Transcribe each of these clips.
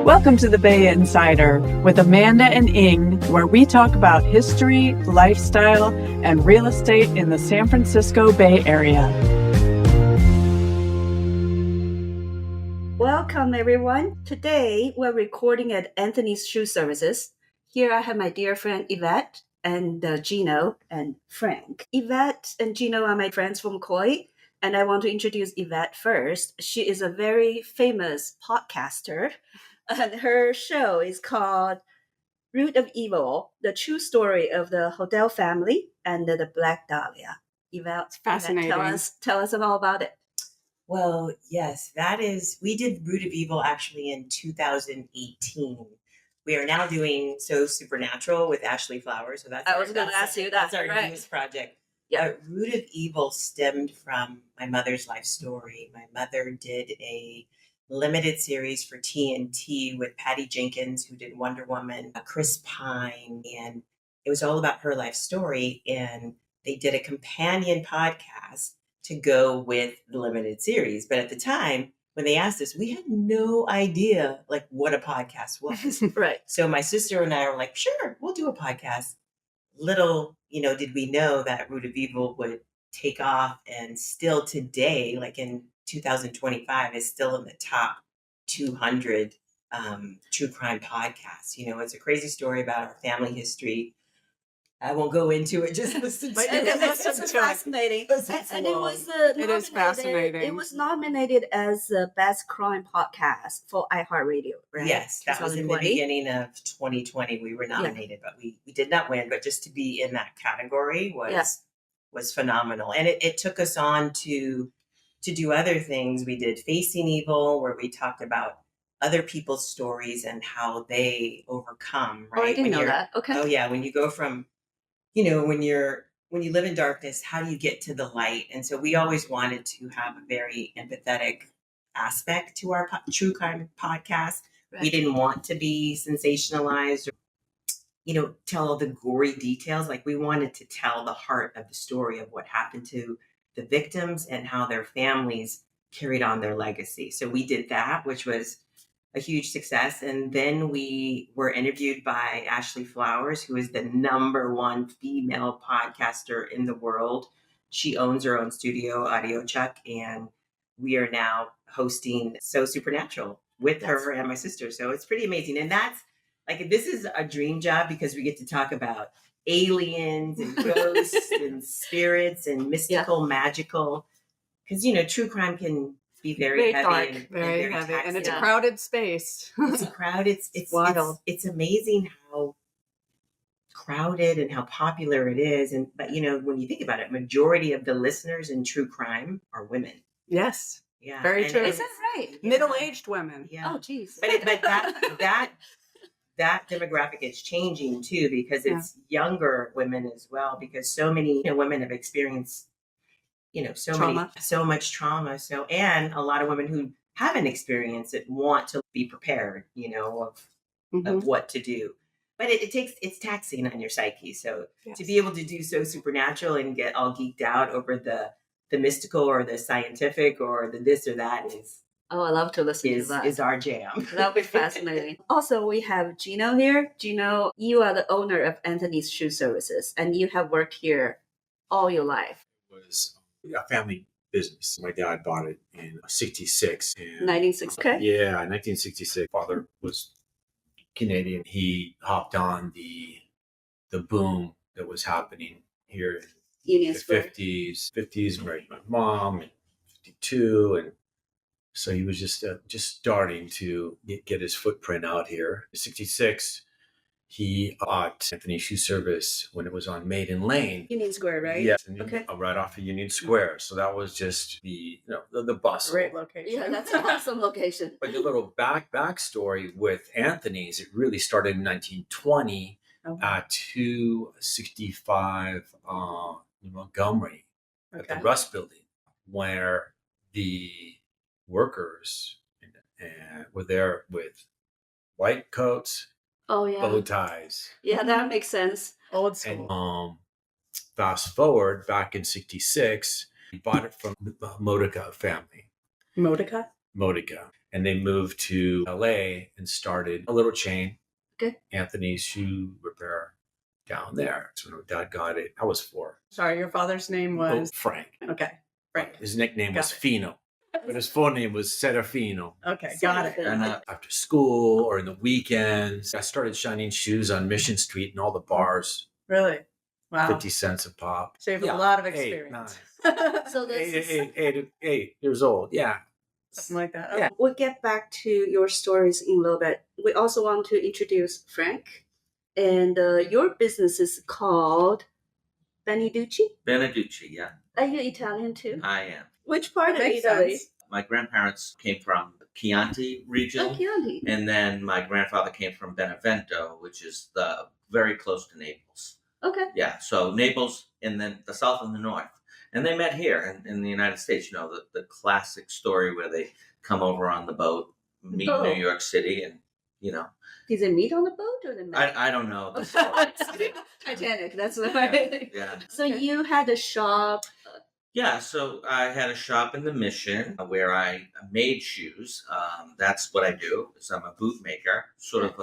Welcome to the Bay Insider with Amanda and Ying, where we talk about history, lifestyle, and real estate in the San Francisco Bay Area. Welcome, everyone. Today, we're recording at Anthony's Shoe Services. Here I have my dear friend Yvette and Gino and Frank. Yvette and Gino are my friends from Koi, and I want to introduce Yvette first. She is a very famous podcaster, and her show is called Root of Evil, the true story of the Hodel family and the Black Dahlia. Yvette, Fascinating. Tell us all about it. Well, yes, we did Root of Evil actually in 2018. We are now doing So Supernatural with Ashley Flowers. So I was going to ask you that. That's our right. newest project. Yeah. Root of Evil stemmed from my mother's life story. My mother did a limited series for TNT with Patty Jenkins, who did Wonder Woman, Chris Pine, and it was all about her life story. And they did a companion podcast to go with the limited series. But at the time, when they asked us, we had no idea like what a podcast was. Right. So my sister and I were like, sure, we'll do a podcast. Little, did we know that Root of Evil would take off, and still today, like in 2025, is still in the top 200 true crime podcasts. It's a crazy story about our family history. I won't go into it. Just listen to it. It's fascinating. And It is fascinating. It was nominated as the best crime podcast for iHeartRadio, right? Yes, that was in the 2020. beginning of 2020. We were nominated, but we did not win. But just to be in that category was phenomenal. And it took us on to do other things. We did Facing Evil, where we talked about other people's stories and how they overcome, right? Oh, I didn't know that. Okay. Oh yeah, when you go from when you live in darkness, how do you get to the light? And so we always wanted to have a very empathetic aspect to our true crime podcast. Right. We didn't want to be sensationalized or, tell all the gory details. Like, we wanted to tell the heart of the story of what happened to the victims and how their families carried on their legacy. So we did that, which was a huge success. And then we were interviewed by Ashley Flowers, who is the #1 female podcaster in the world. She owns her own studio, Audio Chuck, and we are now hosting So Supernatural with her and my sister. So it's pretty amazing. And that's this is a dream job, because we get to talk about aliens and ghosts and spirits and mystical, magical, because, true crime can be very heavy, dark, and very heavy, taxing. and it's a crowded space. It's crowded. It's wild. It's amazing how crowded and how popular it is. But when you think about it, majority of the listeners in true crime are women. Yes. Yeah, very true. Is that right? Middle-aged women. Yeah. Oh, geez. But that demographic is changing too, because it's younger women as well. Because so many women have experienced so much trauma. So, and a lot of women who haven't experienced it want to be prepared, of what to do. But it's taxing on your psyche. So to be able to do So Supernatural and get all geeked out over the mystical or the scientific or the this or that is. Oh, I love to listen to that. Is our jam. That'll be fascinating. Also, we have Gino here. Gino, you are the owner of Anthony's Shoe Services, and you have worked here all your life. It was a family business. My dad bought it in 1966. 1960. Okay. Yeah, 1966. Father was Canadian. He hopped on the boom that was happening here in Union the Square. 50s, married my mom in 52, and so he was just starting to get his footprint out here. In 66, he bought Anthony's Shoe Service when it was on Maiden Lane. Union Square, right? Yes, Okay. Right off of Union Square. So that was just the bustle. Great location. Yeah, that's an awesome location. But the little backstory with Anthony's, it really started in 1920 at 265 Montgomery at the Rust Building, where the workers were there with white coats, bow ties. Yeah, that makes sense. Old school. And fast forward back in 66, he bought it from the Modica family. Modica? Modica. And they moved to LA and started a little chain, Anthony's Shoe Repair, down there. So when Dad got it, I was 4. Sorry, your father's name was? Frank. Okay, Frank. His nickname was Got it. Fino, but his full name was Serafino. Okay, got it. And After school or in the weekends, I started shining shoes on Mission Street and all the bars, Really? Wow. 50 cents a pop. So you have a lot of experience. 8 years old. Yeah. Something like that. Yeah. We'll get back to your stories in a little bit. We also want to introduce Frank. And your business is called Beneduci? Beneduci, yeah, Are you Italian too? I am. Which part of Makes Italy? sense. My grandparents came from the Chianti region, Oh, Chianti. and then my grandfather came from Benevento, which is very close to Naples. Okay. Yeah, so Naples, and then the south and the north. And they met here in the United States, the classic story where they come over on the boat, meet Oh. New York City, and, Did they meet on the boat or they met? I don't know the story. Titanic, that's what I Yeah. So you had a shop. Yeah, so I had a shop in the Mission where I made shoes. That's what I do. So I'm a boot maker, sort of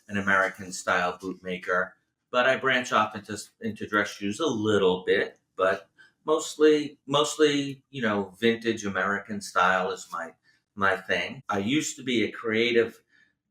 an American style boot maker. But I branch off into dress shoes a little bit, but mostly vintage American style is my thing. I used to be a creative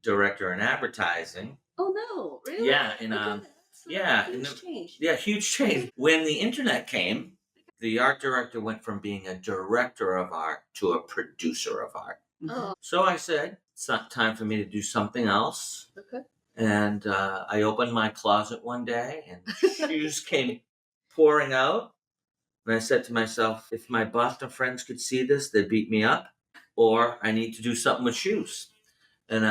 director in advertising. Oh no, really? Yeah, and That's a yeah, huge and the- change. Yeah, huge change. When the internet came, the art director went from being a director of art to a producer of art. Oh, So I said, it's not time for me to do something else. okay. And I opened my closet one day and shoes came pouring out. And I said to myself, if my Boston friends could see this, they'd beat me up. Or I need to do something with shoes. And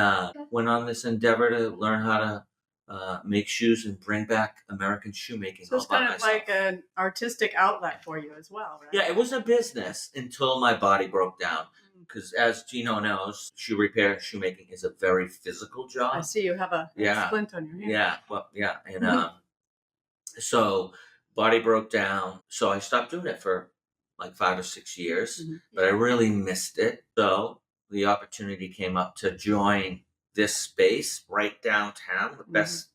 went on this endeavor to learn how to make shoes and bring back American shoemaking. So it's all by kind of myself. like an artistic outlet for you as well, right? Yeah, it was a business until my body broke down. Because as Gino knows, shoe repair, shoemaking is a very physical I job. see you have a Yeah. splint on your hand. Yeah, well, yeah. And so body broke down. So I stopped doing it for like 5 or 6 years. Mhm. But I really missed it. So the opportunity came up to join this space right downtown. The best,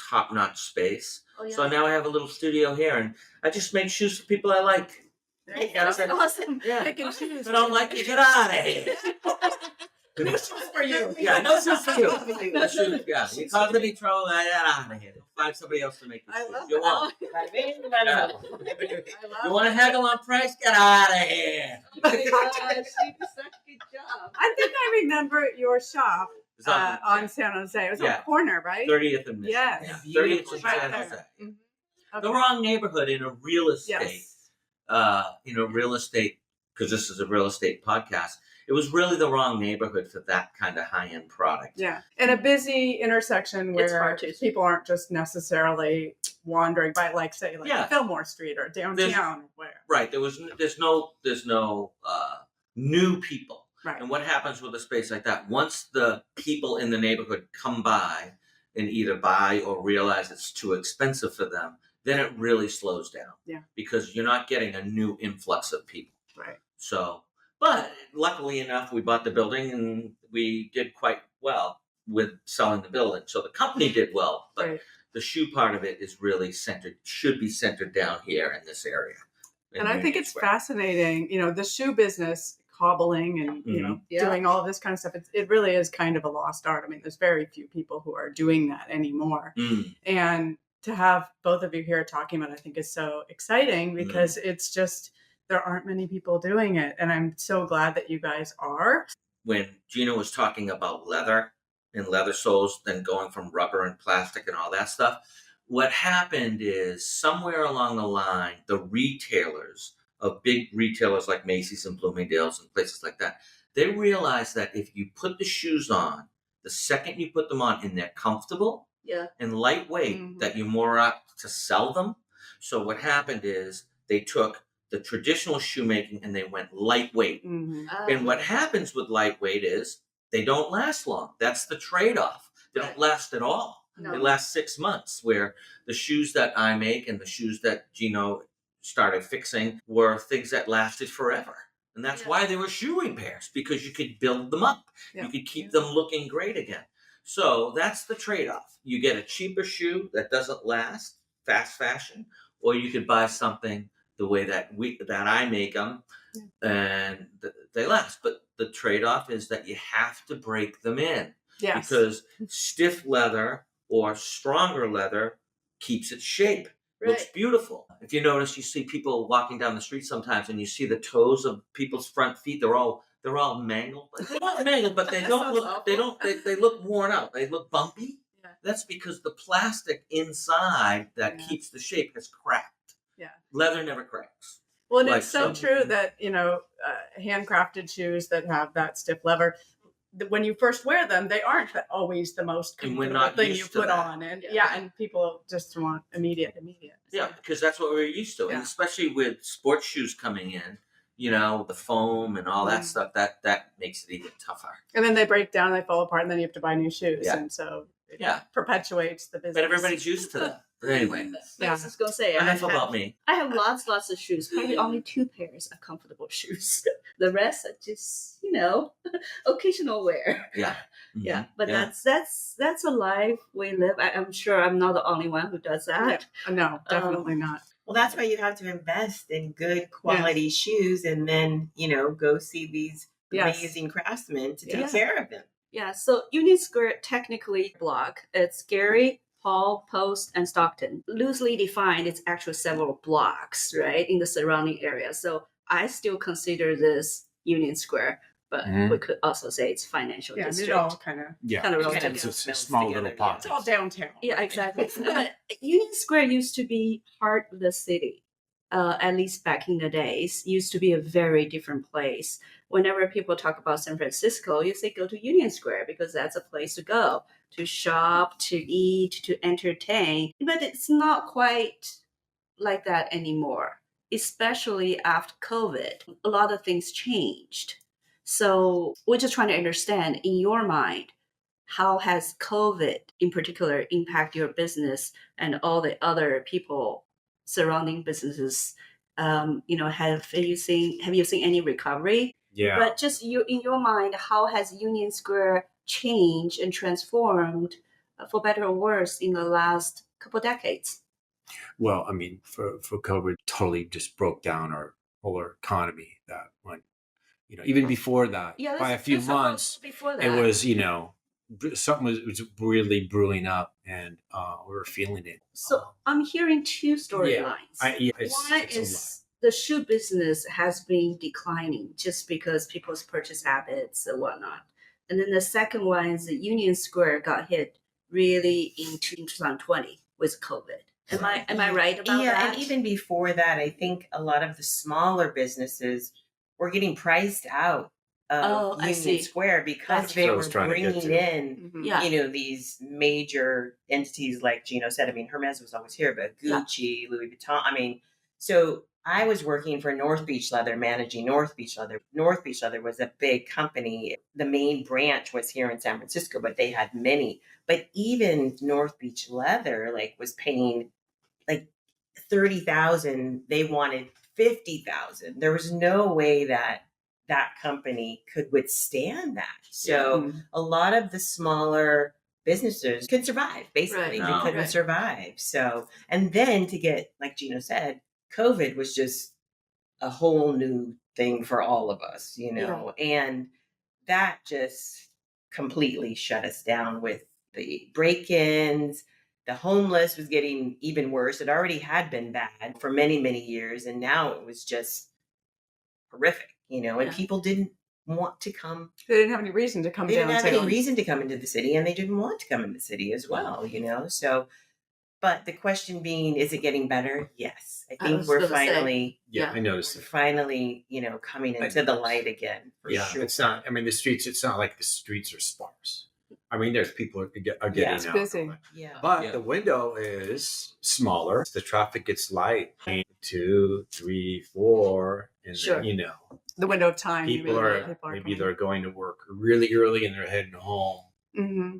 top-notch space. Oh, yeah. So now I have a little studio here, and I just make shoes for people I like. There you go. That's awesome. Yeah. Picking shoes. If I don't like it, get out of here. No shoes for you. Yeah, no shoes for you. No shoes, yeah. You cause any trouble, get out of here. Find somebody else to make your I shoes. love You that. won't. I You love want to haggle on price? Get out of here. Oh my gosh, you did such a good job. I think I remember your shop It's on on San Jose. It was on Yeah. the corner, right? 30th and Mission. Yes. Yeah, 30th and Right San there. Jose. Mhm. The Okay. wrong neighborhood in a real estate. Yes. Real estate, because this is a real estate podcast. It was really the wrong neighborhood for that kind of high-end product. Yeah. And a busy intersection It's where hard to- people aren't just necessarily wandering by, like, say, like Yeah. Fillmore Street or downtown or where. Right. There's no new people. Right. And what happens with a space like that? Once the people in the neighborhood come by and either buy or realize it's too expensive for them, then it really slows down. Yeah. Because you're not getting a new influx of people. Right. So, but luckily enough, we bought the building and we did quite well with selling the building. So the company did well, but Right. the shoe part of it is really should be centered down here in this area. in And I think Union it's Square. fascinating, the shoe business, cobbling and, Mhm. Yeah. doing all of this kind of stuff. It really is kind of a lost art. I mean, there's very few people who are doing that anymore. Mm. And to have both of you here talking about it, I think is so exciting because it's just, there aren't many people doing it. And I'm so glad that you guys are. When Gino was talking about leather and leather soles, then going from rubber and plastic and all that stuff, what happened is somewhere along the line, the retailers of big retailers like Macy's and Bloomingdale's and places like that, they realized that if you put the shoes on, the second you put them on and they're comfortable Yeah. and lightweight, Mhm. that you're more apt to sell them. So what happened is they took the traditional shoemaking and they went lightweight. Mhm. And what happens with lightweight is they don't last long. That's the trade-off. They don't Right. last at all. No. They last 6 months, where the shoes that I make and the shoes that Gino started fixing were things that lasted forever. And that's why they were shoeing pairs, because you could build them up. Yeah. You could keep them looking great again. So that's the trade-off. You get a cheaper shoe that doesn't last, fast fashion, or you could buy something the way that I make them, and they last. But the trade-off is that you have to break them in. Yes. Because stiff leather or stronger leather keeps its shape. Looks beautiful. If you notice, you see people walking down the street sometimes, and you see the toes of people's front feet. They're all mangled. They're not mangled, but they don't look. They look worn out. They look bumpy. Yeah. That's because the plastic inside that keeps the shape has cracked. Yeah. Leather never cracks. Well, and it's so true that handcrafted shoes that have that stiff leather, when you first wear them, they aren't always the most comfortable thing you put on, and and people just want immediate. Yeah, because that's what we're used to, and especially with sports shoes coming in, the foam and all that stuff, that makes it even tougher. And then they break down, they fall apart, and then you have to buy new shoes, and so it perpetuates the business. But everybody's used to that. But anyway, I was just gonna say, enough about me. I have lots of shoes. Probably only 2 pairs of comfortable shoes. The rest are just, occasional wear. Yeah. Mm-hmm. Yeah. But that's a life we live. I'm sure I'm not the only one who does that. No, definitely not. Well, that's why you have to invest in good quality shoes, and then, go see these amazing craftsmen to take care of them. Yeah. So Union Square, technically block. It's Gary, Hall, Post, and Stockton. Loosely defined, it's actually several blocks, right, in the surrounding area. So I still consider this Union Square, but we could also say it's financial district. It all kind of it's a small little pocket. It's all downtown. Yeah, exactly. But Union Square used to be heart of the city. At least back in the days, used to be a very different place. Whenever people talk about San Francisco, you say go to Union Square because that's a place to go, to shop, to eat, to entertain. But it's not quite like that anymore, especially after COVID. A lot of things changed. So we're just trying to understand, in your mind, how has COVID in particular impact your business and all the other people surrounding businesses? Have you seen any recovery? Yeah. But just in your mind, how has Union Square changed and transformed, for better or worse, in the last couple of decades? Well, I mean, for COVID, totally just broke down our whole economy. That one, even before that, by a few months, before that, it was, something was really brewing up, and we were feeling it. So I'm hearing 2 storylines. One is the shoe business has been declining just because people's purchase habits and whatnot. And then the second one is that Union Square got hit really in 2020 with COVID. Am I right about that? Yeah, and even before that, I think a lot of the smaller businesses were getting priced out of Union Square because they were bringing in, these major entities like Gino said. I mean, Hermes was always here, but Gucci, Louis Vuitton. I mean, so I was working for North Beach Leather, managing North Beach Leather. North Beach Leather was a big company. The main branch was here in San Francisco, but they had many. But even North Beach Leather, was paying $30,000. They wanted $50,000. There was no way that company could withstand that. So a lot of the smaller businesses could survive. Basically, they couldn't survive. So, and then to get, like Gino said, COVID was just a whole new thing for all of us, and that just completely shut us down with the break-ins. The homeless was getting even worse. It already had been bad for many, many years, and now it was just horrific, and people didn't want to come. They didn't have any reason to come downtown. They didn't have any reason to come into the city, and they didn't want to come into the city as well, So, but the question being, is it getting better? Yes. I think we're finally... I noticed. Finally, coming into the light again, for sure. It's not, the streets, it's not like the streets are sparse. There's people are getting out. Busy. Yeah. But the window is smaller. The traffic gets light. 1, 2, 3, 4. And then, the window of time. People are maybe they're going to work really early and they're heading home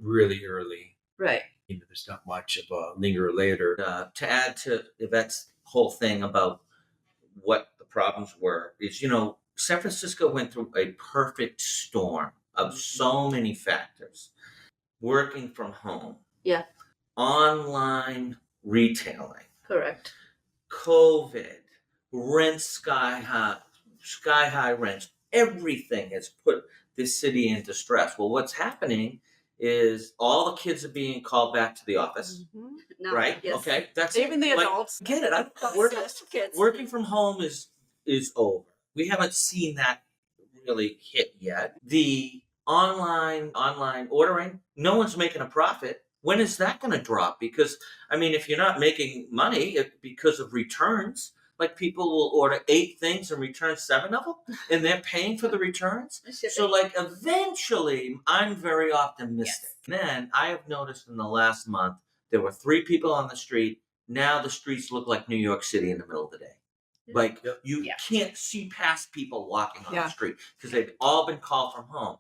really early. Right. There's not much of a linger later. To add to Yvette's whole thing about what the problems were is, San Francisco went through a perfect storm of so many factors. Working from home. Yeah. Online retailing. Correct. COVID. Rents sky high rents. Everything has put this city into stress. Well, what's happening is all the kids are being called back to the office. Mhm. No, Right? yes. Okay. That's Even the like, adults. get it. Kids. Working from home is over. We haven't seen that really hit yet. The online ordering, no one's making a profit. When is that going to drop? Because I mean, if you're not making money because of returns, like people will order 8 things and return 7 of them, and they're paying for the returns. So like eventually, I'm very optimistic. Yes. Then I have noticed in the last month there were 3 people on the street. Now the streets look like New York City in the middle of the day. Like you can't see past people walking on the street because they've all been called from home.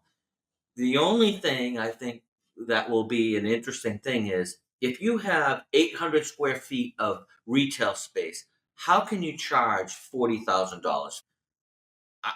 The only thing I think that will be an interesting thing is if you have 800 square feet of retail space, how can you charge $40,000?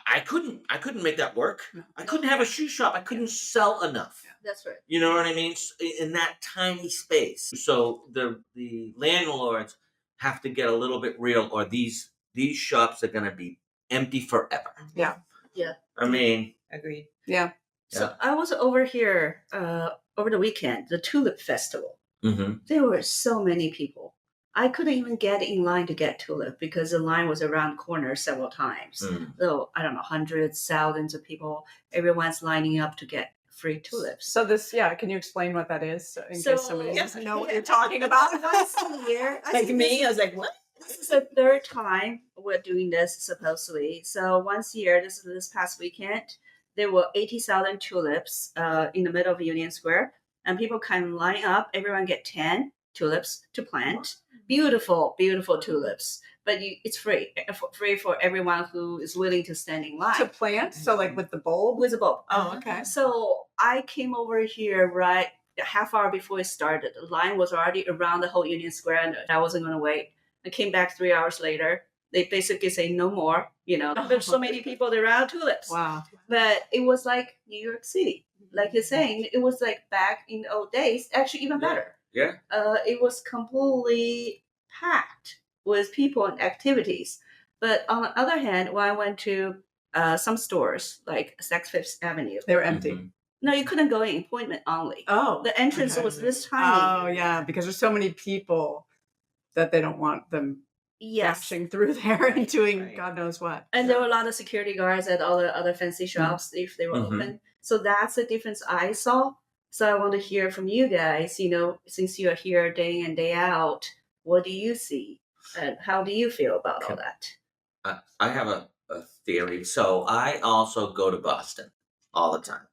I couldn't make that work. I couldn't have a shoe shop. I couldn't sell enough. That's right. You know what I mean? In that tiny space. So the landlords have to get a little bit real, or these shops are going to be empty forever. Yeah. Yeah. I mean, Agreed. Yeah. So I was over here over the weekend, the Tulip Festival. mm-hmm. There were so many people. I couldn't even get in line to get tulip because the line was around corner several times. So I don't know, hundreds, thousands of people. Everyone's lining up to get free tulips. So this, can you explain what that is in case somebody doesn't know what you're talking about? about? Once a year. Like me, I was like, what? This is the 3rd time we're doing this, supposedly. So once a year, this past weekend, there were 80,000 tulips in the middle of Union Square. And people can line up. Everyone get 10 tulips to plant. Beautiful, beautiful tulips. But it's free for everyone who is willing to stand in line. To plant? So like with the bulb? With a bulb. Oh, okay. So I came over here right a half hour before it started. The line was already around the whole Union Square, and I wasn't going to wait. I came back 3 hours later. They basically say no more. There's so many people around tulips. Wow. But it was like New York City. Like you're saying, it was like back in the old days, actually even better. Yeah. It was completely packed with people and activities. But on the other hand, when I went to some stores like Saks Fifth Avenue, They were empty. Mm-hmm. no, you couldn't go in, appointment only. Oh. The entrance okay. was this tiny. Oh, yeah, because there's so many people that they don't want them dashing through there and doing God knows what. And there were a lot of security guards at all the other fancy shops if they were open. So that's the difference I saw. So I want to hear from you guys, since you are here day in, day out, what do you see? And how do you feel about all that? I have a theory. So I also go to Boston all the time.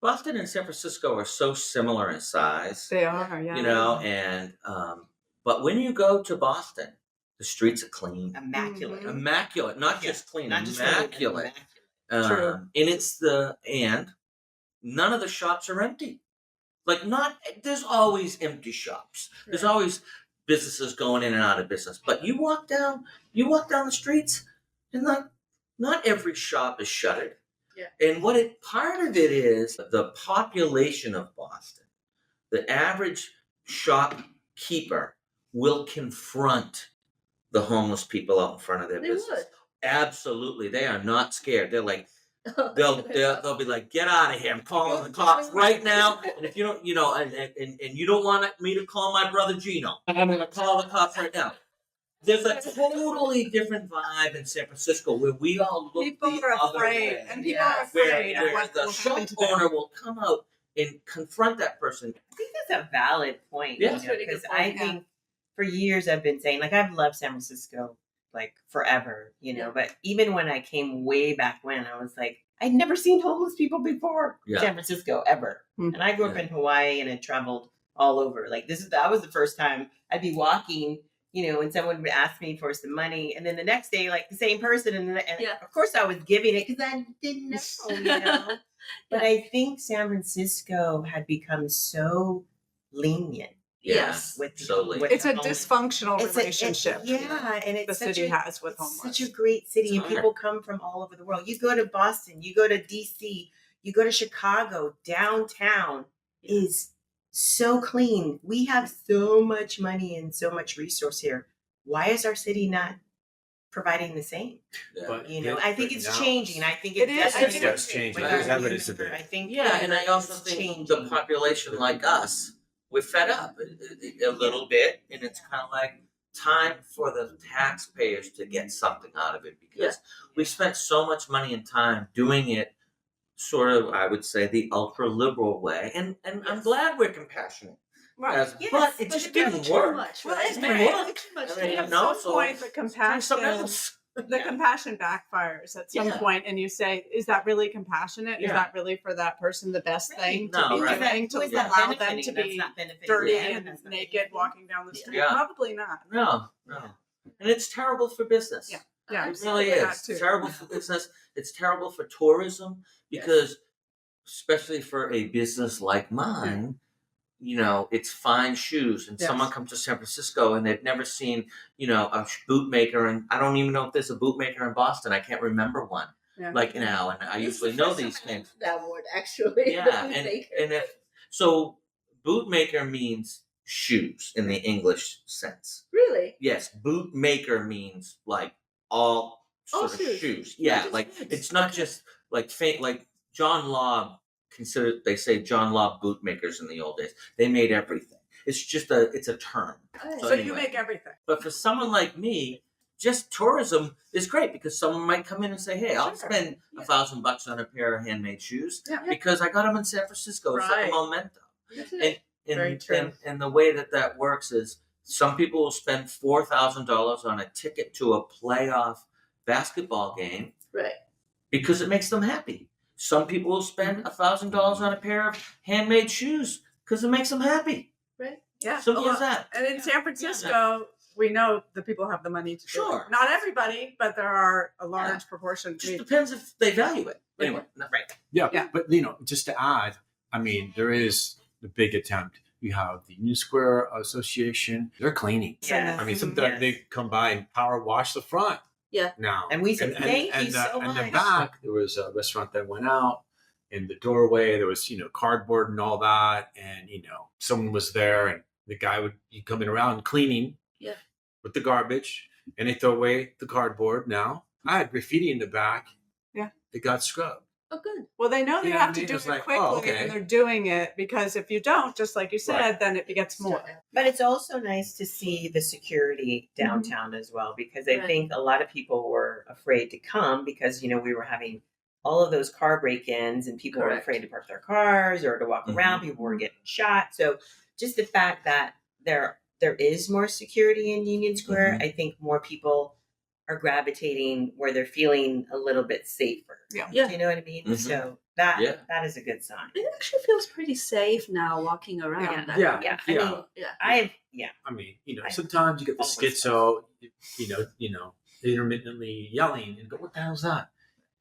Boston and San Francisco are so similar in size. They are, yeah. And but when you go to Boston, the streets are clean. Immaculate. Immaculate. Not just clean, Not just immaculate. True. And none of the shops are empty. There's always empty shops. Right. There's always businesses going in and out of business. But you walk down the streets, and not every shop is shuttered. Yeah. And part of it is the population of Boston. The average shopkeeper will confront the homeless people out in front of their business. Would. Absolutely. They are not scared. They're like, they'll be like, get out of here. I'm calling the cops right now. And if you don't, and you don't want me to call my brother Gino, I'm going to call the cops right now. There's a totally different vibe in San Francisco where we all look people the are other afraid, way. and people are afraid of where what the will shop happen to them. owner will come out and confront that person. I think that's a valid point. Yeah. That's a really good because point, I think for years I've been saying, I've loved San Francisco forever, but even when I came way back when, I was like, I'd never seen homeless people before San Francisco ever. Mm-hmm. And I grew up in Hawaii and had traveled all over. That was the first time I'd be walking, and someone would ask me for some money, and then the next day, the same person, and of course I was giving it because I didn't know, But I think San Francisco had become so lenient Yes. with the, Solely. with It's the a homeless. dysfunctional It's relationship. and it's the such city a, has with it's homeless. such a great city, It's and hard. people come from all over the world. You go to Boston, you go to DC, you go to Chicago. Downtown is so clean. We have so much money and so much resource here. Why is our city not providing the same? Yeah. But I think it's now- changing. I think It is. definitely I think it's changing. when There's you're evidence of younger, it. I think Yeah, and I also it's think changing. the population like us, we're fed up a little bit, and it's kind of like time for the taxpayers to get something out of it, because we spent so much money and time doing it sort of, I would say, the ultra liberal way, and I'm glad we're compassionate. Right. But it just didn't work. Well, right? it's didn't right. work. Too much. I mean, At no, some so point, the try something compassion, else. the compassion backfires at some Yeah. point, and you say, "Is that really compassionate? Is Yeah. that really for that person the best thing to No, be right. doing? To Who is that allow them benefiting? to That's be not benefiting dirty them. and That's not naked benefiting walking down the street? Yeah. Probably not. No, and it's terrible for business. Yeah. Yeah, It really that is. too. It's terrible for business. It's terrible for tourism, because, especially for a business like mine, it's fine shoes, and Yes. someone comes to San Francisco and they've never seen, a bootmaker, and I don't even know if there's a bootmaker in Boston. I can't remember one. Yeah. And I usually know these things. That word, actually. Yeah, and if so, bootmaker means shoes in the English sense. Really? Yes, bootmaker means like all All sort of shoes. shoes. Not Yeah, just like boots. it's not just like like John Law they say John Law bootmakers in the old days. They made everything. It's just it's a term. Oh, So anyway. you make everything. But for someone like me, just tourism is great, because someone might come in and say, "Hey, I'll Sure. spend $1,000 on a pair of handmade shoes Yeah. because I got them in San Francisco." It's like Right. a memento. That's it. Very true. And the way that works is, some people will spend $4,000 on a ticket to a playoff basketball game Right. because it makes them happy. Some people will spend $1,000 on a pair of handmade shoes because it makes them happy. Right. Yeah. Simple Well, as that. And in San Francisco, we know the people have the money to do Sure. it. Not everybody, but there are a large proportion. It just depends if they value it. Right. Anyway, right. Yeah, Yeah. but just to add, I mean, there is the big attempt. You have the Union Square Association; they're cleaning. Yeah. I mean, Mhm. sometimes they come by and power wash the front. Yeah. Now, And we said, "Thank you so And the much." back, there was a restaurant that went out. In the doorway, there was cardboard and all that, and someone was there, and the guy would be coming around cleaning. Yeah. With the garbage, and they throw away the cardboard. Now I had graffiti in the back. Yeah. It got scrubbed. Oh, good. Well, they know they You know have what I to mean? do It's it like, quickly, oh, okay. and they're doing it, because if you don't, just like you said, Right. then it gets more. But it's also nice to see the security downtown as well, because I Right. think a lot of people were afraid to come because, we were having all of those car break-ins, and people were Correct. afraid to park their cars or to walk Mhm. around. People were getting shot. So just the fact that there is more security in Union Square, I think more people are gravitating where they're feeling a little bit safer. Yeah. Yeah. Do you know what I mean? Mhm. So that Yeah. that is a good sign. It actually feels pretty safe now walking around. Yeah. Yeah. Yeah. I mean, Yeah. I mean, I sometimes you get the always schizo, intermittently yelling and go, "What the hell's that?"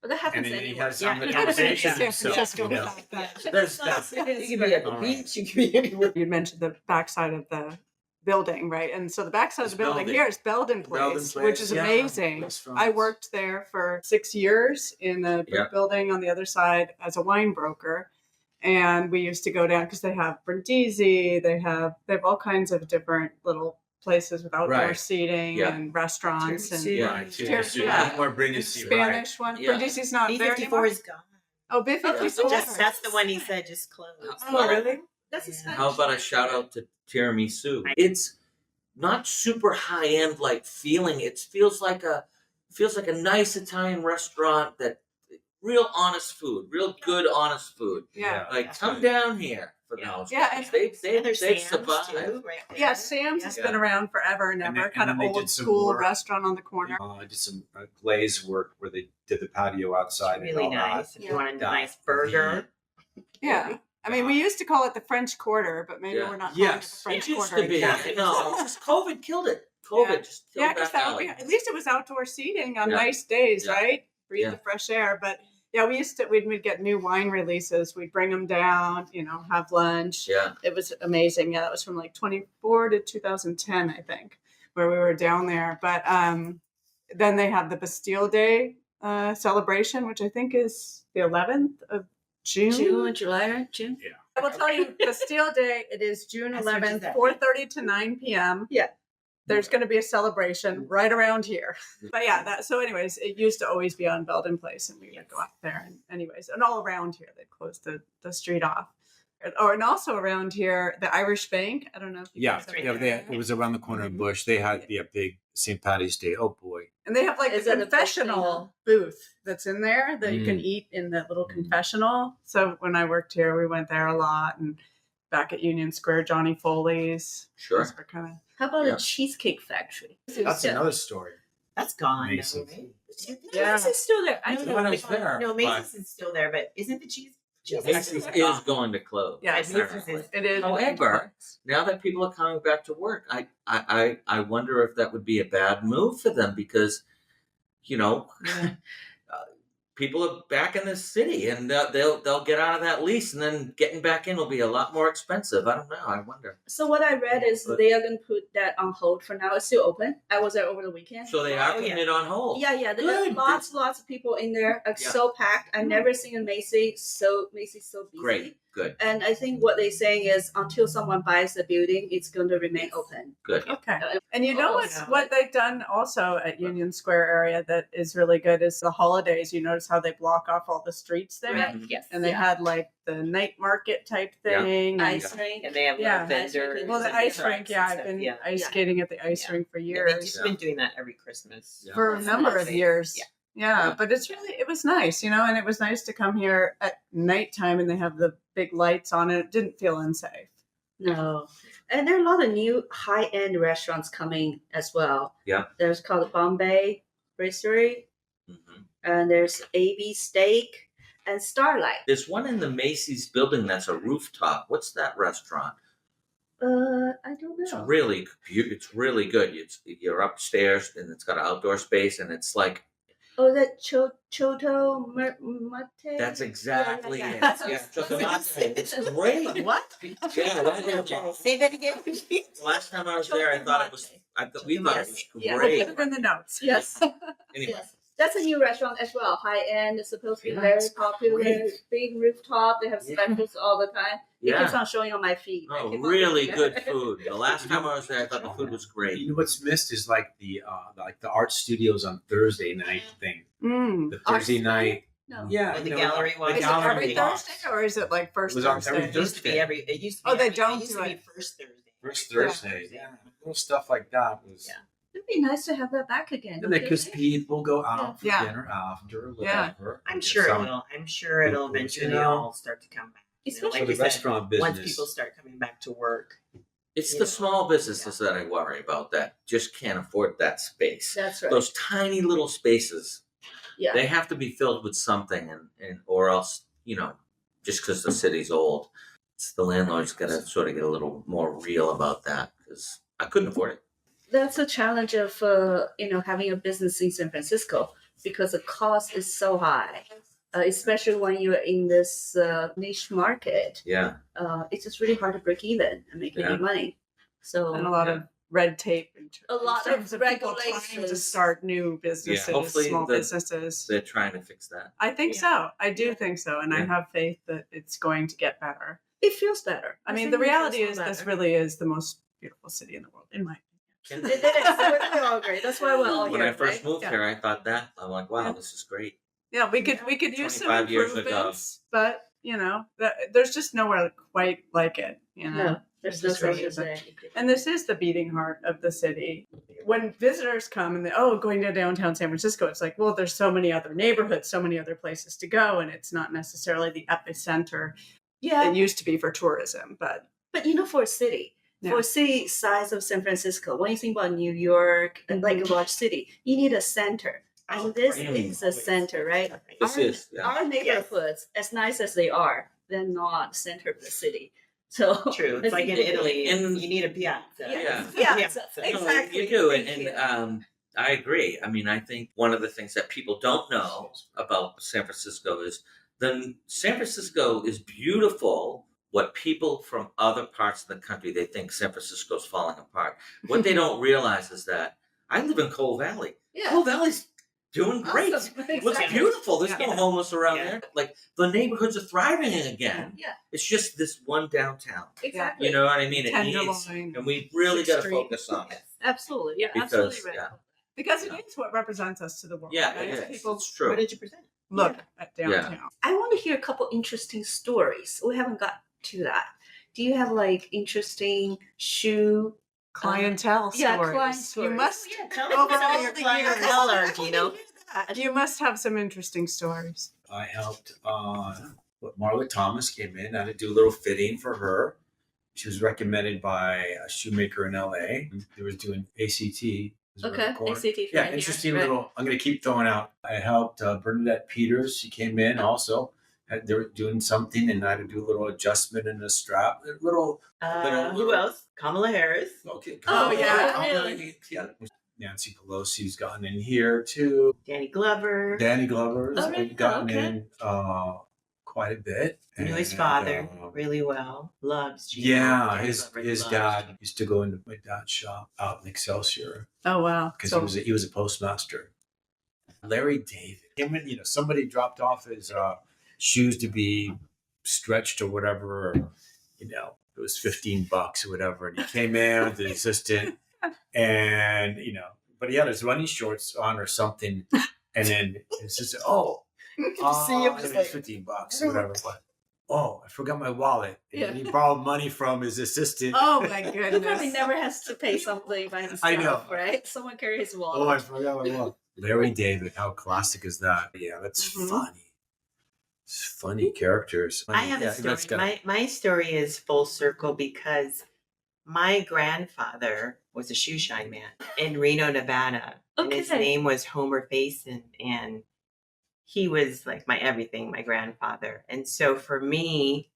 But that happens And then you anywhere. have some Yeah. San conversation. Francisco So, without that. so there's that. You can be at the All right. beach. You can be anywhere. You mentioned the backside of the building, right? And so the backside of the It's building Belden. here is Belden Place, Belden which Place, is yeah. amazing. Restaurants. I worked there for 6 years in the Yeah. building on the other side as a wine broker. And we used to go down because they have Brindisi, they have all kinds of different little places with outdoor Right. seating Yeah. and restaurants and Tiramisu. Right. Tiramisu. Yeah. More and Brindisi, right. Spanish one. Yeah. Brindisi's not there B54 anymore. is gone. Oh, B54. That's the one he said just closed. Oh, really? That's a Yeah. Spanish How about a one. shout out to tiramisu? It's not super high end like feeling. It feels like a nice Italian restaurant, that real honest food, real good honest food. Yeah. Like, that's come good. down here for Yeah. those Yeah, guys. and- There's They've Sam's survived. too, right there. Yeah, Sam's has been around forever and And ever. then- Kind and of then they old did some school work. restaurant on the corner. I did some glaze work where they did the patio outside. and Really all that. nice. If Yeah. you want a Yeah. nice burger. Yeah. I mean, we used to call it the French Quarter, but maybe Yeah. we're not calling it the Yes. French It used Quarter to be. anymore. No, just COVID killed it. COVID just killed Yeah, because that alley. at least it was outdoor seating on Yeah. nice days, Yeah. right? Breathe Yeah. the fresh air. But Yeah, we'd get new wine releases. We'd bring them down, have lunch. Yeah. It was amazing. Yeah, that was from like 24 to 2010, I think, where we were down there. But then they have the Bastille Day celebration, which I think is the 11th of June. June, July, or June? Yeah. I will tell you, Bastille Day, it is June 11th, 4:30 to 9 p.m. Yeah. There's going to be a celebration right around here. But yeah, so anyways, it used to always be on Belden Place, and we would go up there. And anyways, and all around here, they closed the street off. And also around here, the Irish Bank. I don't know if you guys ever It was around the corner of Bush. They had the big St. Patty's Day. Oh boy. And they have like Is a it a big confessional booth that's in there that you can eat in the little confessional. So when I worked here, we went there a lot, and back at Union Square, Johnny Foley's. Sure. Those were kind of. How about the Cheesecake Factory? That's another story. That's gone. Macy's. Now, right? Yeah. This is still there. I No, know. When I was there, No, Macy's is still there, but isn't the cheese? Macy's is going to close. Yeah, apparently. it is. However, now that people are coming back to work, I wonder if that would be a bad move for them because, people are back in the city and they'll get out of that lease and then getting back in will be a lot more expensive. I don't know. I wonder. So what I read is they are going to put that on hold for now. It's still open. I was there over the weekend. So they are putting it on hold. Yeah. There Good. are lots of people in there. Yeah. So packed. I've never seen a Macy's so busy. Great. Good. And I think what they're saying is until someone buys the building, it's going to remain open. Good. Okay. And what they've done also at Union Square area that is really good is the holidays. You notice how they block off all the streets there? Right. Mhm. Yes. And they had like the night market type thing. Yeah. and- Ice rink. And they have Yeah. vendors. Well, the and ice trucks rink, and I've stuff, been yeah. ice Yeah. skating at the ice Yeah. rink for Yeah, years. they've just been doing that every Christmas. Yeah. For a number of years. Yeah. Yeah, but it was nice, and it was nice to come here at nighttime and they have the big lights on it. It didn't feel unsafe. No. And there are a lot of new high-end restaurants coming as well. Yeah. There's called Bombay Brasserie, Mm-hmm. and there's AB Steak and Starlight. There's one in the Macy's building that's a rooftop. What's that restaurant? I don't It's know. really good. You're upstairs and it's got an outdoor space and it's like Oh, that Choto Mate? that's exactly Yeah. it. Yeah, it's great. What? Yeah, Say that again. last time I was there, I thought we thought it was Yeah. We'll great. put it in the notes. Yes. Anyway, Yes. That's a new restaurant as well. High end. It's supposed to be Yeah, very it's popular. great. Big rooftop. They have Yeah. specials all the time. It keeps yeah. on showing on my feed. I Oh, keep on really looking good at it. food. The last time I was there, I thought the food was great. You know what's missed is like the art studios on Thursday night thing. The Thursday night. No. Yeah. Like the you know, gallery one. the Is it gallery every box. Thursday or is it like first It was on Thursday? every It used to be Thursday. It used to be Oh, they every- don't it used do to be it. first Thursday. First Thursday. Yeah. Little stuff like that was. Yeah. It'd be nice to have that back again. And because people go out for Yeah. dinner after, or Yeah. whatever. I'm sure it'll eventually You know, all start to come back. You know, Especially like for you the said, restaurant business. once people start coming back to work. It's You the know. small businesses that I worry about that just can't afford that space. That's right. Those tiny little spaces, Yeah. they have to be filled with something, and or else, just because the city's old, the landlord's got to sort of get a little more real about that because I couldn't afford it. That's a challenge of having a business in San Francisco because the cost is so high, especially when you're in this niche market. Yeah, It's just really hard to break even and make any money. So And a lot of red tape. A lot in terms of people trying to regulations. start new businesses, hopefully small the- businesses. they're trying to fix that. I think Yeah. so. I do think so. And I Yeah. have faith that it's going to get better. it feels better. I mean, think the it feels reality so is this better. really is the most beautiful city in the world, in my And It is. We all agree. That's why we're all when here. I first right? moved Yeah. here, I thought that I'm like, wow, Yeah. this is great. Yeah, we could use some 25 years ago. improvements, but there's just nowhere quite like it. No, there's This no really such isn't. thing. And this is the beating heart of the city. When visitors come and going to downtown San Francisco, it's like, well, there's so many other neighborhoods, so many other places to go, and it's not necessarily the epicenter Yeah, it used to be for tourism. But but for a city, Yeah. for a city size of San Francisco, when you think about New York and like a large city, you need a center. And this really? is a center, right? This is, yeah. Our neighborhoods, as nice as they are, they're not center of the city. So True. It's like in Italy, And- you need a piazza. Yeah. Yeah, Piazza. No, exactly. you do, Thank and you. I agree. I mean, I think one of the things that people don't know about San Francisco is San Francisco is beautiful. What people from other parts of the country, they think San Francisco's falling apart. What they don't realize is that I live in Coal Valley. Yeah. Coal Valley's doing great. Awesome. It looks beautiful. There's no homeless around there. Like the neighborhoods are thriving again. Yeah. It's just this one downtown. Exactly. You know what I mean? It needs, Tenderloin. and we really got to focus on it. Absolutely. You're Because, absolutely right. yeah. Because it is what represents us to the world. Yeah, right? it is. People It's true. What did you present? look at downtown. I want to hear a couple interesting stories. We haven't got to that. Do you have like interesting shoe Clientele stories. yeah, client You stories. must Tell over us all about your the clientele, years. Gino. You must have some interesting stories. I helped Marla Thomas came in. I had to do a little fitting for her. She was recommended by a shoemaker in LA. They was doing ACT. Okay, ACT. Yeah, interesting little. I'm going to keep throwing out. I helped Bernadette Peters. She came in also. They were doing something, and I had to do a little adjustment in the strap. Who else? Kamala Harris. Okay. Oh, yeah. Really? Yeah. Nancy Pelosi's gotten in here too. Danny Glover. Danny Glover's Oh, really? gotten Okay. in quite a bit. Knew his And, father really well. Loves Gino. Yeah, Danny his Glover his loves dad Gino. used to go into my dad's shop out in Excelsior Oh wow! because So he was a postmaster. Larry David. Him and somebody dropped off his shoes to be stretched or whatever. Or, it was $15 or whatever, and he came in with the assistant, and but he had his running shorts on or something, and then it's just See him just like- $15 or whatever. But I forgot my wallet. And Yeah. he borrowed money from his assistant. oh my He goodness! probably never has to pay something by himself, I know. right? Someone carries his wallet. Oh, I forgot my wallet. Larry David, how classic is that? Yeah, that's Mhm. funny. It's funny characters. I have a story. My story is full circle because my grandfather was a shoe shine man in Reno, Nevada. And his Okay. name was Homer Faison. And he was like my everything, my grandfather. And so for me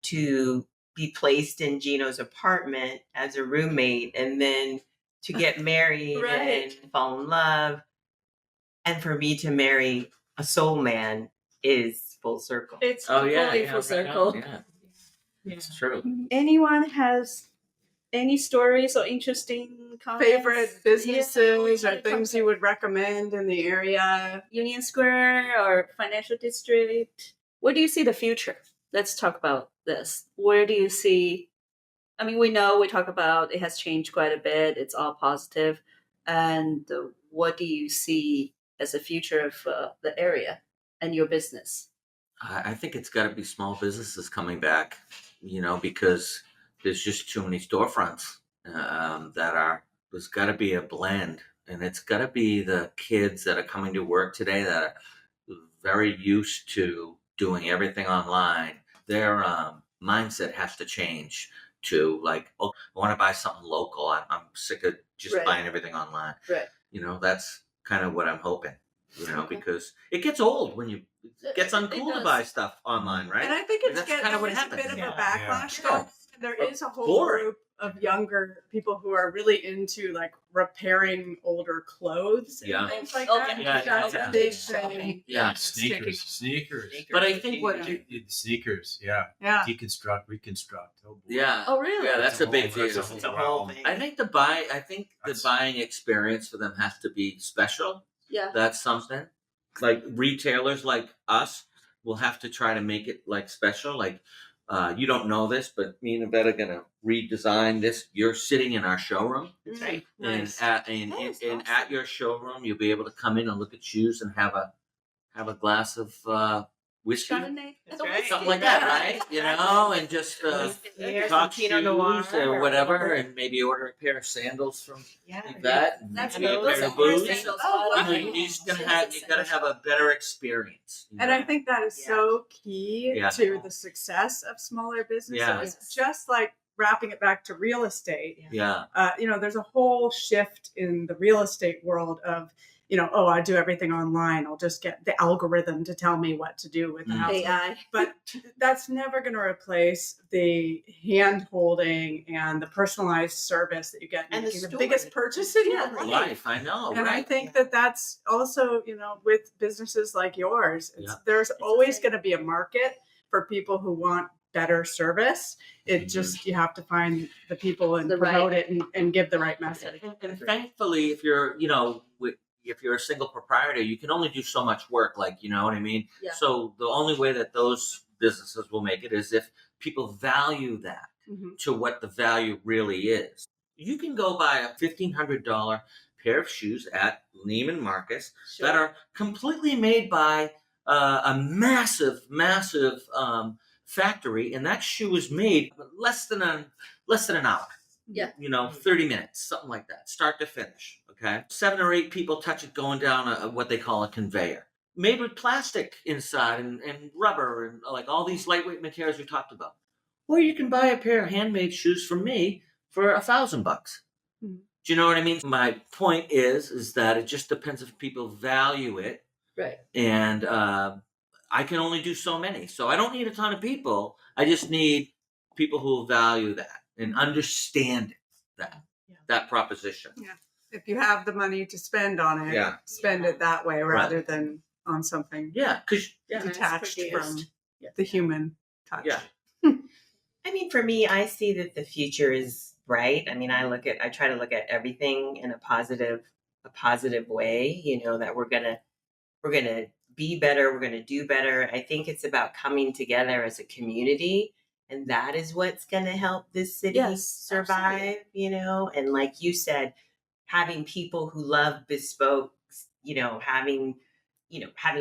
to be placed in Gino's apartment as a roommate and then to get married Right. and fall in love, and for me to marry a soul man is full circle. It's Oh yeah, completely yeah, full right circle. on, yeah, Yeah. it's true. Anyone has any stories or interesting comments? Favorite businesses Yeah, or things you would recommend in the area? Union Square or Financial District? Where do you see the future? Let's talk about this. Where do you see? I mean, we talk about it has changed quite a bit. It's all positive. And what do you see as the future of the area and your business? I think it's got to be small businesses coming back, because there's just too many storefronts there's got to be a blend, and it's got to be the kids that are coming to work today that are very used to doing everything online. Their mindset has to change to like, I want to buy something local. I'm sick of just Right. buying everything online. Right. That's kind of what I'm hoping, Okay. because it gets old when it gets It uncool to does. buy stuff online, right? And I think And it's that's kind of what there's a happens. bit of Yeah. a backlash. Yeah. Though. There is a whole Boring. group of younger people who are really into like repairing older clothes and Yeah. things like Okay. that. Yeah, That's yeah. a big thing. Yeah. It's taking- Sneakers. But I think what Sneakers, yeah. Yeah. Deconstruct, reconstruct. Oh, boy. Yeah. Oh, really? Yeah, that's a big whole- deal. It's a whole thing. I think the buying That's- experience for them has to be special. Yeah. That's something. Like retailers like us will have to try to make it like special. Like you don't know this, but me and Yvette are gonna redesign this. You're sitting in our showroom, That's right. Nice. and at your showroom, you'll be able to come in and look at shoes and have a glass of whiskey, Chardonnay. That's right. something like that, right? And just Here's talk some Pinot Noir shoes or whatever, and maybe order a pair of sandals from Yeah. that. and That's maybe a those pair are of boots. sandals. Oh, wow. You just gotta have a better experience. And I think that is Yeah. so key Yeah. to the success of smaller businesses. Yeah. Just like wrapping it back to real estate. yeah, There's a whole shift in the real estate world of, oh, I do everything online. I'll just get the algorithm to tell me what to do with the house. AI. But that's never going to replace the hand holding and the personalized service that you get And making the the biggest purchase in your life. Life, I know, And I right? think that that's also, with businesses like yours, there's always going to be a market for people who want better service. It just, you have to find the people and promote it and give the right message. And thankfully, if you're, if you're a single proprietor, you can only do so much work, you know what I mean? Yeah. So the only way that those businesses will make it is if people value that to what the value really is. You can go buy a $1,500 pair of shoes at Neiman Marcus that are completely made by a massive factory, and that shoe is made less than an hour. Yeah. 30 minutes, something like that, start to finish. Okay. 7 or 8 people touch it going down what they call a conveyor. Made with plastic inside and rubber and like all these lightweight materials we talked about. Or you can buy a pair of handmade shoes from me for $1,000. Do you know what I mean? My point is that it just depends if people value it. Right. And I can only do so many. So I don't need a ton of people. I just need people who value that and understand that proposition. Yeah. If you have the money to spend on it, spend it that way rather than on something because detached from the human touch. Yeah. I mean, for me, I see that the future is bright. I mean, I try to look at everything in a positive way, that we're going to be better. We're going to do better. I think it's about coming together as a community. And that is what's going to help this city survive, and like you said, having people who love bespoke, having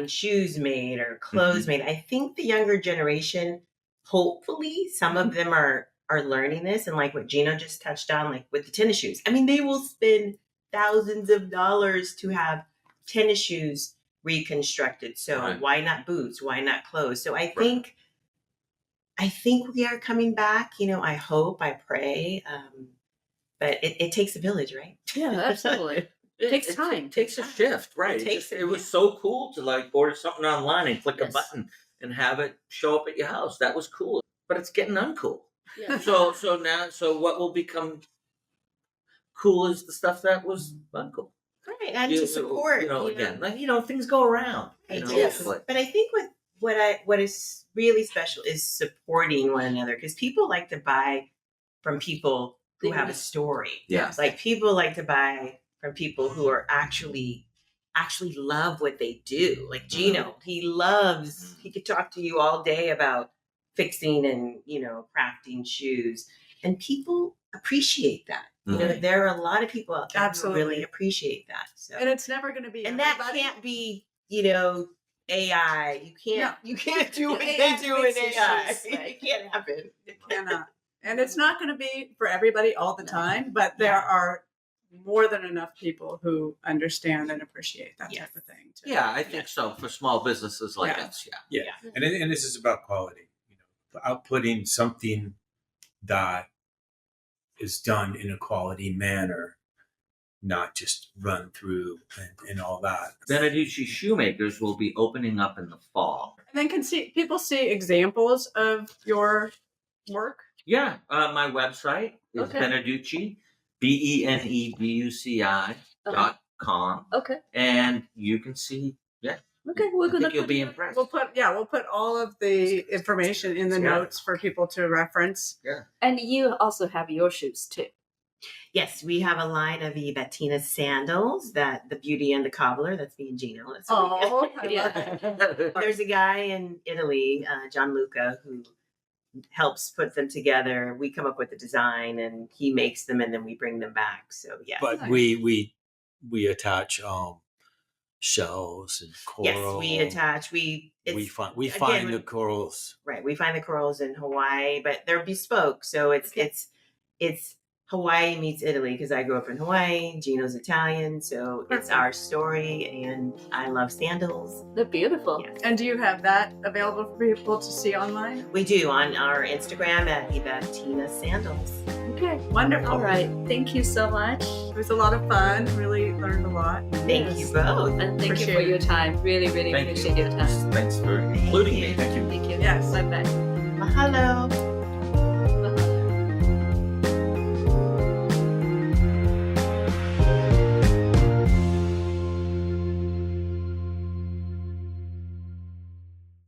shoes made or clothes made. I think the younger generation, hopefully some of them are learning this. And like what Gino just touched on, like with the tennis shoes, I mean, they will spend thousands of dollars to have tennis shoes reconstructed. So why not boots? Why not clothes? So I think we are coming back, I hope, I pray. But it takes a village, right? Yeah, absolutely. It takes time. It takes a shift, right? It was so cool to order something online and click a button and have it show up at your house. That was cool, but it's getting uncool. Yeah. So what will become cool is the stuff that was uncool. Right, and to support, again, things go around. But I think what is really special is supporting one another, because people like to buy from people who have a story. Yeah. Like people like to buy from people who are actually love what they do. Like Gino, he could talk to you all day about fixing and, crafting shoes, and people appreciate that. There are a lot of people out there who really appreciate that. So. And it's never going to be, and that can't be, AI. You can't do what they do in AI. It can't happen. It cannot. And it's not going to be for everybody all the time, but there are more than enough people who understand and appreciate that type of thing. Yeah, I think so. For small businesses like us, Yeah. And this is about quality. Outputting something that is done in a quality manner, not just run through and all that. Beneduci Shoemakers will be opening up in the fall. And then people see examples of your work? Yeah, my website is Beneduci, BENEBUCI.com. Okay. And you can see, Okay, I think you'll be impressed. We'll put all of the information in the notes for people to reference. Yeah. And you also have your shoes too. Yes, we have a line of Yvette Gentile sandals, that the Beauty and the Cobbler, that's me and Gino. That's There's a guy in Italy, Gianluca, who helps put them together. We come up with the design and he makes them, and then we bring them back. So yeah. But we attach shells and coral. Yes, we attach. We find the corals. Right, we find the corals in Hawaii, but they're bespoke. So it's Hawaii meets Italy, because I grew up in Hawaii. Gino's Italian, so it's our story, and I love sandals. They're beautiful. Yes. And do you have that available for people to see online? We do on our Instagram at Yvette Gentile Sandals. Okay. Okay. Wonderful. All right. Thank you so much. It was a lot of fun. Really learned a lot. Thank you both. And thank you Appreciate for it. your time. Really, really Thank appreciate you. your time. Thanks for including me. Thank you. Thank you. Yes. Bye bye. Mahalo.